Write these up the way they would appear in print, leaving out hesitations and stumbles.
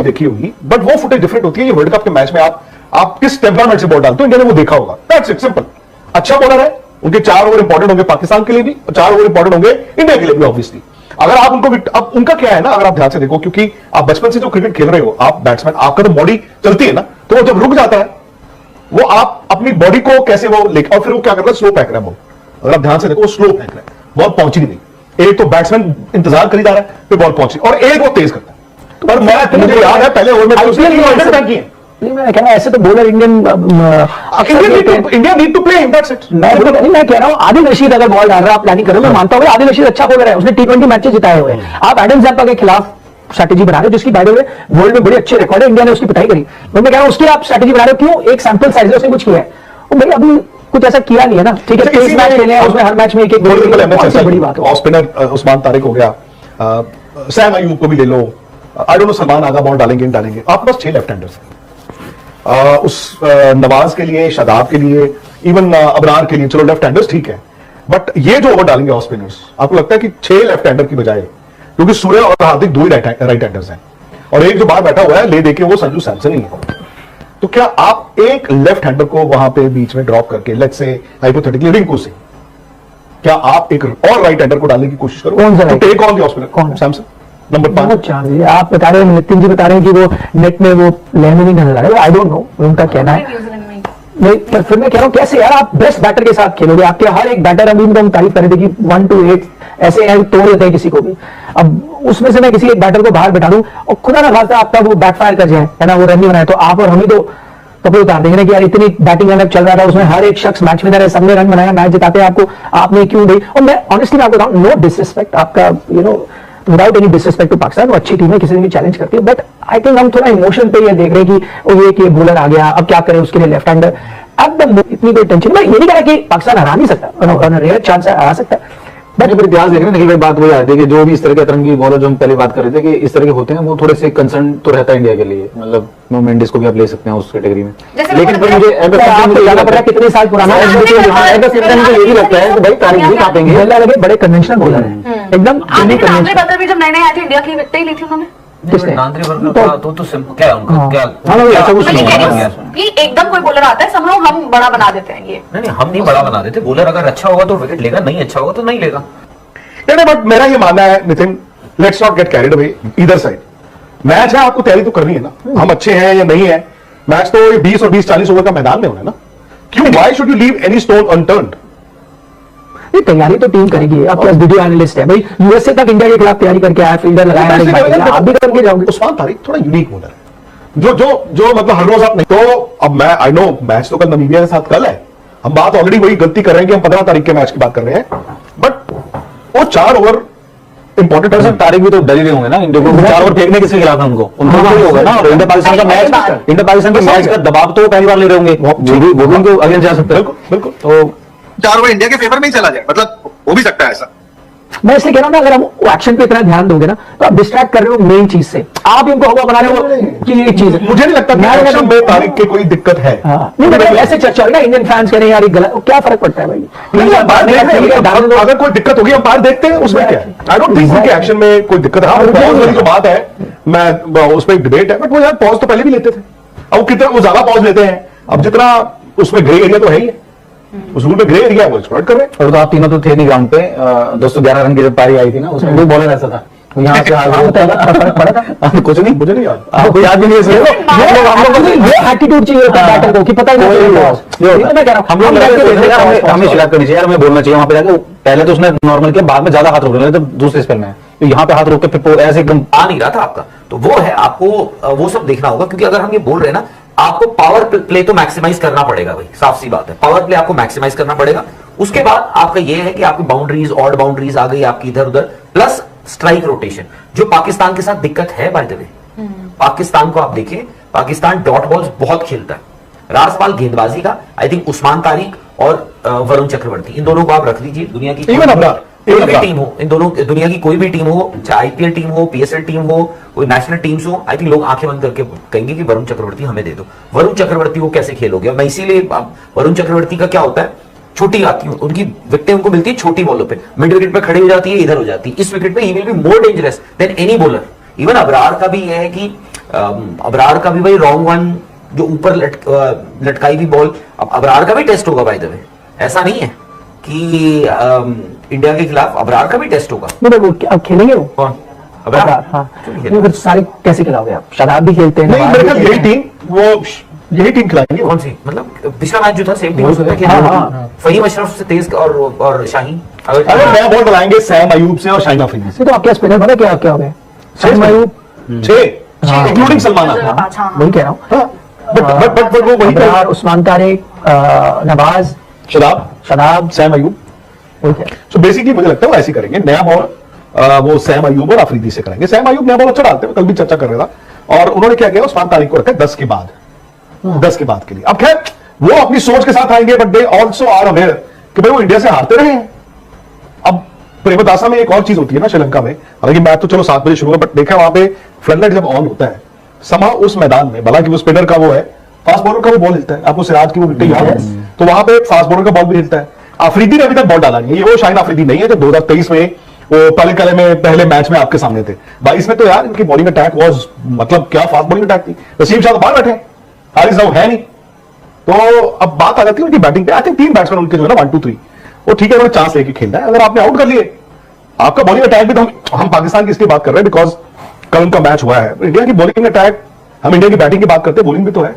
देखी होगी, बट वो फुटेज डिफरेंट होती है। ये वर्ल्ड कप के मैच में आप किस टेम्परामेंट से बॉल डालते हो, इंडिया ने वो देखा होगा। That's it, simple. अच्छा बॉलर है, उनके 4 ओवर इंपॉर्टेंट होंगे पाकिस्तान के लिए भी, और 4 ओवर इंपॉर्टेंट होंगे इंडिया के लिए भी ऑब्वियसली। अगर आप उनको, अब उनका क्या है ना, अगर आप ध्यान से देखो, क्योंकि आप बचपन से जो क्रिकेट खेल रहे हो, आप बैट्समैन, आपका तो बॉडी चलती है ना, तो वो जब रुक जाता है, वो आप अपनी बॉडी को कैसे वो लेकर, और फिर वो क्या कर रहा है, स्लो फेंक रहा है बॉल। अगर आप ध्यान से देखो, वो स्लो फेंक रहा है, बॉल पहुंची नहीं। एक तो बैट्समैन इंतजार कर ही जा रहा है, फिर बॉल पहुंची, और एक वो तेज करता है। पर मुझे याद है पहले ओवर में नहीं, मैं कह रहा हूं ऐसे तो bowler India need to play him, that's it. मैं कह रहा हूं आदिल रशीद अगर बॉल डाल रहा है, आप प्लानिंग करो, मैं मानता हूं आदिल रशीद अच्छा बॉलर है, उसने T20 मैचेस जिताए हुए हैं। आप एडम जैम्पा के खिलाफ स्ट्रैटेजी बना रहे हो, जिसकी बाय द वे वर्ल्ड में बड़ी अच्छे रिकॉर्ड है, इंडिया ने उसकी पिटाई करी। मैं कह रहा हूं उसकी आप स्ट्रैटेजी बना रहे हो, क्यों? एक सैंपल साइज है, उसने कुछ किया है, वो भाई अभी कुछ ऐसा किया नहीं है ना। ठीक है, 23 मैच खेले हैं, उसमें हर मैच में एक बड़ी बात है। स्पिनर उस्मान तारिक हो गया, सैम अयूब को भी ले लो, I don't know Salman Agha ball डालेंगे डालेंगे। आपके पास 6 लेफ्ट हैंडर्स हैं, उस नवाज के लिए, शादाब के लिए, इवन अबरार के लिए, चलो लेफ्ट हैंडर्स ठीक है, बट ये जो ओवर डालेंगे ऑफ स्पिनर्स, आपको लगता है कि 6 लेफ्ट हैंडर की बजाय, क्योंकि सूर्य और हार्दिक 2 ही राइट हैंडर्स हैं, और एक जो बाहर बैठा हुआ है ले देके, वो संजू सैमसन ही है, तो क्या आप एक लेफ्ट हैंडर को वहां पे बीच में ड्रॉप करके, लेट्स से हाइपोथेटिकली रिंकू से, क्या आप एक और राइट हैंडर को डालने की कोशिश करो? Take on the off spinner, कौन? सैमसन नंबर 5। आप बता रहे हैं, नितिन जी बता रहे हैं कि वो नेट में वो लेने नहीं नजर आ रहे, आई डोंट नो उनका कहना है। नहीं, पर फिर मैं कह रहा हूं कैसे यार आप बेस्ट बैटर के साथ खेलोगे? आपके हर एक बैटर, अभी उनको हम तारीफ कर रहे थे कि 1 to 8 ऐसे हैं, तोड़ देते हैं किसी को भी। अब उसमें से मैं किसी एक बैटर को बाहर बैठा दूं और खुदा ना खास्ता आपका वो बैकफायर कर जाए, है ना, वो रन नहीं बनाए, तो आप और हम ही तो कपड़े उतार देंगे ना कि यार इतनी बैटिंग लाइनअप चल रहा था, उसमें हर एक शख्स मैच विनर है, सबने रन बनाया, मैच जिताते आपको आपने क्यों दी? और मैं ऑनेस्टली आपको बताऊं, नो डिसरिस्पेक्ट आपका, you know, without any disrespect to Pakistan, वो अच्छी टीम है, किसी ने भी चैलेंज करती है, बट आई थिंक हम थोड़ा इमोशन पे ये देख रहे हैं कि ये बॉलर आ गया, अब क्या करें उसके लिए लेफ्ट हैंडर। अब इतनी कोई टेंशन, मैं ये नहीं कह रहा कि पाकिस्तान हरा नहीं सकता, रेयर चांस है हरा सकता है, बट इतिहास देख रहे हैं। निखिल, बात वही आ रही है कि जो भी इस तरह के अतरंगी बॉलर, जो हम पहले बात कर रहे थे कि इस तरह के होते हैं, वो थोड़े से कंसर्न तो रहता है इंडिया के लिए, मतलब नो मेंडिस को भी आप ले सकते हैं उस कैटेगरी में, लेकिन फिर मुझे जाना पड़ा कितने साल पुराना है, मुझे यही लगता है कि भाई तारीख भी काटेंगे, लगे बड़े कन्वेंशनल बॉलर है एकदम। जब नए नए आए थे, इंडिया की विकेट ही ली थी उन्होंने, क्या उनका क्या एकदम कोई बॉलर आता है, समझो हम बड़ा बना देते हैं ये। नहीं, हम नहीं बड़ा बना देते। बॉलर अगर अच्छा होगा तो विकेट लेगा, नहीं अच्छा होगा तो नहीं लेगा। बट मेरा ये मानना है Nitin, let's not get carried away either side. Match है, आपको तैयारी तो करनी है ना, हम अच्छे हैं या नहीं है, मैच तो 20 और 20-40 ओवर का मैदान में होना है ना, क्यों? Why should you leave any stone unturned? तैयारी तो टीम करेगी, अब प्लस वीडियो एनालिस्ट है भाई, यूएसए तक इंडिया के खिलाफ तैयारी करके आया, फील्डर लगाया, आप भी करके जाओगे। उस्मान तारिक थोड़ा यूनिक बॉलर है, जो मतलब हर रोज आप नहीं, तो अब मैं आई नो मैच तो कल नमीबिया के साथ कल है, हम बात ऑलरेडी वही गलती कर रहे हैं कि हम 15 तारीख के मैच की बात कर रहे हैं, बट वो 4 ओवर इंपॉर्टेंट है। तारीख भी तो डर ही होंगे ना, इंडिया को 4 ओवर फेंकने किसके खिलाफ है उनको, उनको ही होगा ना। और इंडिया पाकिस्तान का मैच का दबाव तो पहली बार ले रहे होंगे, वो भी उनको अगेंस्ट जा सकते हैं। बिल्कुल, तो 4 ओवर इंडिया के फेवर में ही चला जाए, मतलब हो भी सकता है ऐसा। मैं इसलिए कह रहा हूं ना, अगर हम एक्शन पे इतना ध्यान दोगे ना, तो आप डिस्ट्रैक्ट कर रहे हो मेन चीज से, आप इनको हवा बना रहे हो कि ये चीज है। मुझे नहीं लगता एक्शन में तारीख की कोई दिक्कत है। नहीं, मतलब ऐसे चर्चा हो ना, इंडियन फैंस कह रहे हैं यार ये गलत, क्या फर्क पड़ता है भाई? अगर कोई दिक्कत होगी हम बाहर देखते हैं, उसमें क्या है? आई डोंट थिंक उनके एक्शन में कोई दिक्कत है। पॉज वाली जो बात है, मैं उस पर एक डिबेट है, बट वो यार पॉज तो पहले भी लेते थे, अब कितना वो ज्यादा पॉज लेते हैं, अब जितना उसमें ग्रे एरिया तो है ही, उस रूल में ग्रे एरिया वो एक्सप्लॉइट कर रहे हैं। और तो आप तीनों तो थे नहीं ग्राउंड पे, 211 रन की जब पारी आई थी ना, उसमें कोई बॉलर ऐसा था यहाँ से कुछ नहीं, मुझे नहीं याद, आपको याद भी नहीं है। ये एटीट्यूड चाहिए बैटर को कि पता ही नहीं, हमें शिकायत करनी चाहिए, हमें बोलना चाहिए वहां पे जाके, पहले तो उसने नॉर्मल किया, बाद में ज्यादा हाथ रोक रहे थे दूसरे स्पेल में, तो यहाँ पे हाथ रोक के फिर ऐसे एकदम आ नहीं रहा था आपका, तो वो है, आपको वो सब देखना होगा। क्योंकि अगर हम ये बोल रहे हैं ना, आपको पावर प्ले तो मैक्सिमाइज करना पड़ेगा भाई, साफ सी बात है, पावर प्ले आपको मैक्सिमाइज करना पड़ेगा। उसके बाद आपका ये है कि आपकी बाउंड्रीज, ऑड बाउंड्रीज आ गई आपकी इधर उधर, प्लस स्ट्राइक रोटेशन, जो पाकिस्तान के साथ दिक्कत है बाय द वे। पाकिस्तान को आप देखें, पाकिस्तान डॉट बॉल्स बहुत खेलता है, रार सवाल गेंदबाजी का आई थिंक उस्मान तारिक और वरुण चक्रवर्ती, इन दोनों को आप रख लीजिए। दुनिया की कोई भी टीम हो, इन दोनों, दुनिया की कोई भी टीम हो, चाहे आईपीएल टीम हो, पीएसएल टीम हो, कोई नेशनल टीम्स हो, आई थिंक लोग आंखें बंद करके कहेंगे कि वरुण चक्रवर्ती हमें दे दो। वरुण चक्रवर्ती को कैसे खेलोगे? मैं इसीलिए, वरुण चक्रवर्ती का क्या होता है, छोटी आती है उनकी विकेटें, उनको मिलती है छोटी बॉलों पे, मिड विकेट पे खड़ी हो जाती है, इधर हो जाती है। इस विकेट पे he will be more dangerous than any bowler. Even Abrar का भी यह है कि अबरार का भी भाई रॉन्ग वन जो ऊपर लटकाई हुई बॉल, अब अबरार का भी टेस्ट होगा बाय द वे, ऐसा नहीं है कि इंडिया के खिलाफ अबरार का भी टेस्ट होगा। नहीं वो अब खेलेंगे वो कौन? अबरार, हाँ नहीं, फिर सारे कैसे खिलाओगे आप? शादाब भी खेलते हैं, नहीं नवाज मेरे भी ख्याल खेलते यही हैं। टीम, वो यही टीम खिलाएंगे। कौन सी? मतलब पिछला मैच जो था सेम टीम हो सकता है कि हाँ, हाँ, हाँ। फहीम अशरफ से तेज और शाहीन अगर नया बॉल डलाएंगे सैम अयूब से और शाहिन अफरीदी से, तो आप क्या स्पिनर बना, क्या हो गए? Sam Ayub, 6 including Salman Khan. अच्छा वही कह रहा हूँ। हाँ, बट वो वही अबरार, उस्मान तारिक, नवाज, शादाब, सैम अयूब। वही कह रहा हूँ। सो बेसिकली मुझे लगता है वो ऐसे करेंगे, नया बॉल वो सैम अयूब और अफरीदी से करेंगे। सैम अयूब नया बॉल अच्छा डालते हैं, कल भी चर्चा कर रहा था। और उन्होंने क्या किया, उस्मान तारिक को रखा 10 के बाद, 10 के बाद के लिए। अब खैर वो अपनी सोच के साथ आएंगे, but they also are aware कि भाई वो इंडिया से हारते रहे हैं। अब प्रेमदासा में एक और चीज होती है ना श्रीलंका में, हालांकि मैच तो चलो 7 बजे शुरू है, बट देखा वहां पे फ्लडलाइट जब ऑन होता है समा उस मैदान में, भला कि वो स्पिनर का वो है, फास्ट बॉलर का वो बॉल हिलता है। आपको सिराज की वो विकेट याद है, तो वहां पे फास्ट बॉलर का बॉल भी हिलता है। अफरीदी ने अभी तक बॉल डाला नहीं है, ये वो शाहिन अफरीदी नहीं है जो 2023 में वो पहले में पहले मैच में आपके सामने थे। 22 में तो यार इनकी बॉलिंग अटैक वाज, मतलब क्या फास्ट बॉलिंग अटैक थी। नसीम शाह तो बाहर बैठे, हारिस राव है नहीं। तो अब बात आ जाती है उनकी बैटिंग पे। आई थिंक 3 बैट्समैन उनके जो है ना 1 2 3, वो ठीक है, उन्होंने चांस लेके खेलना है। अगर आपने आउट कर लिए, आपका बॉलिंग अटैक भी, तो हम पाकिस्तान की इसलिए बात कर रहे हैं बिकॉज कल उनका मैच हुआ है। इंडिया की बॉलिंग अटैक, हम इंडिया की बैटिंग की बात करते हैं, बॉलिंग भी तो है।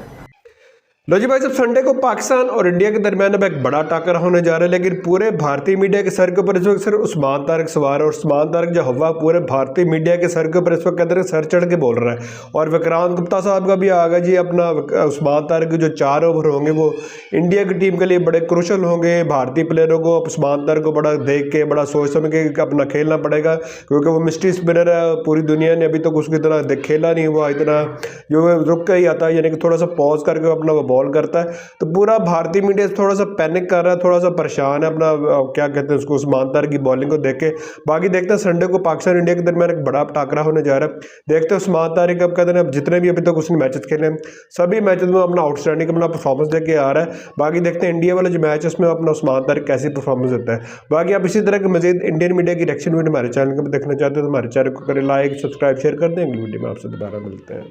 लो जी भाई, जब संडे को पाकिस्तान और इंडिया के दरमियान अब एक बड़ा टाकर होने जा रहा है, लेकिन पूरे भारतीय मीडिया के सर के ऊपर इस वक्त सिर्फ उस्मान तारिक सवार है। और उस्मान तारिक जो हवा पूरे भारतीय मीडिया के सर के ऊपर इस वक्त कहते हैं सर चढ़ के बोल रहा है। और विक्रांत गुप्ता साहब का भी आ गया जी अपना, उस्मान तारिक के जो 4 ओवर होंगे वो इंडिया की टीम के लिए बड़े क्रूशल होंगे। भारतीय प्लेयरों को उस्मान तारिक को बड़ा देख के, बड़ा सोच समझ के अपना खेलना पड़ेगा, क्योंकि वो मिस्ट्री स्पिनर है। पूरी दुनिया ने अभी तक उसकी तरह खेला नहीं हुआ इतना, जो रुक के ही आता है, यानी कि थोड़ा सा पॉज करके अपना वो बॉल करता है। तो पूरा भारतीय मीडिया थोड़ा सा पैनिक कर रहा है, थोड़ा सा परेशान है अपना क्या कहते हैं उसको, उस्मान तारिक की बॉलिंग को देख के। बाकी देखते हैं संडे को पाकिस्तान इंडिया के दरमियान एक बड़ा टाकरा होने जा रहा है। देखते हैं उस्मान तारिक अब कहते हैं अब जितने भी अभी तक उसने मैचेस खेले हैं सभी मैचेस में अपना आउटस्टैंडिंग अपना परफॉर्मेंस देके आ रहा है। बाकी देखते हैं इंडिया वाले जो मैच है उसमें अपना उस्मान तारिक कैसी परफॉर्मेंस देता है। बाकी आप इसी तरह के मजीद इंडियन मीडिया की रिएक्शन वीडियो हमारे चैनल पर देखना चाहते हो तो हमारे चैनल को करें लाइक, सब्सक्राइब, शेयर कर दें। अगली वीडियो में आपसे दोबारा मिलते हैं।